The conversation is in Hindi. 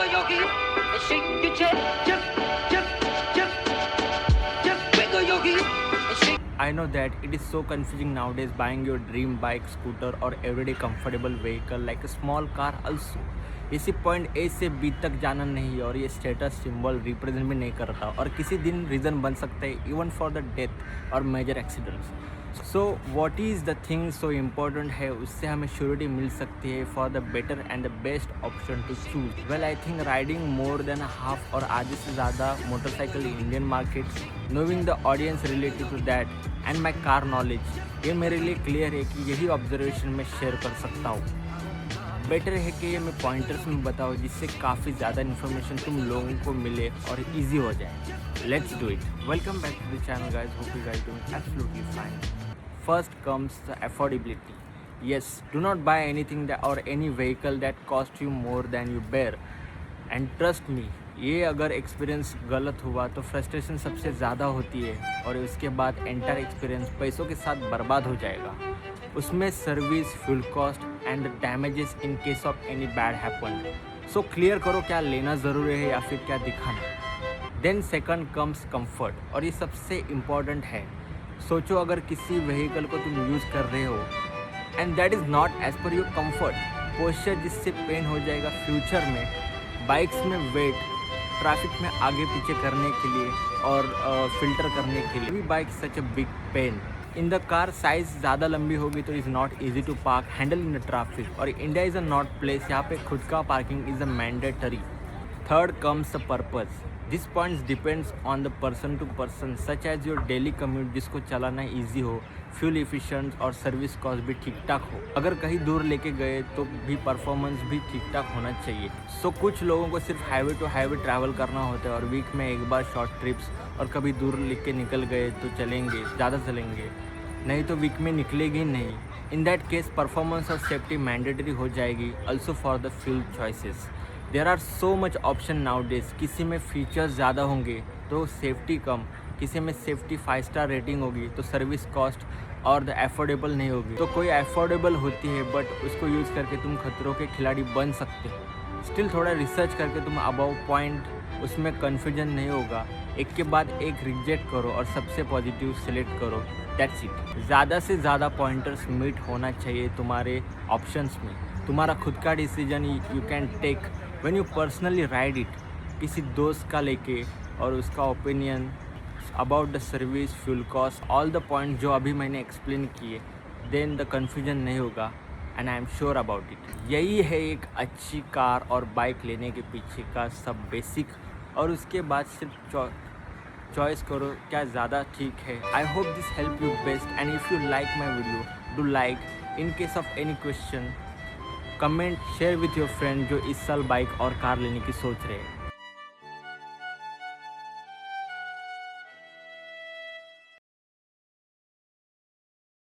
wiggle your hip and shake your chest. Just wiggle your hip and shake. I know that it is so confusing nowadays buying your dream bike, scooter or everyday comfortable vehicle like a small car also. इसी पॉइंट ए से बी तक जाना नहीं और ये स्टेटस सिंबल रिप्रेजेंट भी नहीं करता और किसी दिन रीज़न बन सकता है इवन फॉर द डेथ और major accidents. So what is the thing so important है उससे हमें श्योरिटी मिल सकती है for the better and the best option to choose. Well I think riding more than half और आधे से ज़्यादा motorcycle Indian market, knowing the audience related to that and my car knowledge, ये मेरे लिए क्लियर है कि यही ऑब्जर्वेशन मैं शेयर कर सकता हूँ. बेटर है कि ये मैं पॉइंटर्स में बताऊँ जिससे काफ़ी ज़्यादा इन्फॉर्मेशन तुम लोगों को मिले और इजी हो जाए. Let's do it. Welcome back to the channel guys, hope you guys doing absolutely fine. First comes the affordability. Yes, do not buy anything that or any vehicle that cost you more than you bear. And trust me, ये अगर एक्सपीरियंस गलत हुआ तो फ्रस्ट्रेशन सबसे ज़्यादा होती है और उसके बाद एंटायर एक्सपीरियंस पैसों के साथ बर्बाद हो जाएगा. उसमें service, fuel cost and damages in case of any bad happen. So clear करो क्या लेना ज़रूरी है या फिर क्या दिखाना. देन सेकंड कम्स कंफर्ट और ये सबसे इम्पॉर्टेंट है. सोचो अगर किसी व्हीकल को तुम यूज़ कर रहे हो and that is not as per your comfort, posture जिससे पेन हो जाएगा फ्यूचर में, बाइक्स में वेट, ट्रैफिक में आगे पीछे करने के लिए और फिल्टर करने के लिए भी bike such a big pain. In the car size ज़्यादा लंबी होगी तो is not easy to park handle in the traffic और India is a not place यहाँ पे खुद का parking is a mandatory. Third comes the purpose. This points depends on the person to person such as your daily commute, जिसको चलाना ईजी हो, फ्यूल एफिशिएंट और सर्विस कॉस्ट भी ठीक ठाक हो. अगर कहीं दूर लेके गए तो भी परफॉर्मेंस भी ठीक ठाक होना चाहिए. सो कुछ लोगों को सिर्फ हाईवे टू हाईवे ट्रैवल करना होता है और वीक में एक बार शॉर्ट ट्रिप्स और कभी दूर लेके निकल गए तो चलेंगे, ज़्यादा चलेंगे, नहीं तो वीक में निकलेगी नहीं. इन दैट केस परफॉर्मेंस और सेफ्टी मैंडेटरी हो जाएगी also for the fuel choices. There are so much option nowadays. किसी में फीचर्स ज़्यादा होंगे तो सेफ्टी कम, किसी में सेफ्टी 5 स्टार रेटिंग होगी तो सर्विस कॉस्ट और द अफोर्डेबल नहीं होगी. तो कोई अफोर्डेबल होती है बट उसको यूज़ करके तुम खतरों के खिलाड़ी बन सकते हो. स्टिल थोड़ा रिसर्च करके तुम अबाउ पॉइंट, उसमें कन्फ्यूजन नहीं होगा. एक के बाद एक रिजेक्ट करो और सबसे पॉजिटिव सेलेक्ट करो. That's it. ज़्यादा से ज़्यादा पॉइंटर्स मीट होना चाहिए तुम्हारे ऑप्शंस में. तुम्हारा खुद का decision you can take when you personally ride it. किसी दोस्त का लेके और उसका opinion about the service, fuel cost, all the point जो अभी मैंने एक्सप्लेन किए, देन द कन्फ्यूजन नहीं होगा and I am sure about it. यही है एक अच्छी कार और बाइक लेने के पीछे का सब बेसिक. और उसके बाद सिर्फ चॉइस करो क्या ज़्यादा ठीक है. I hope this help you best and if you like my video do like. In case of any question comment, share with your friend जो इस साल बाइक और कार लेने की सोच रहे हैं.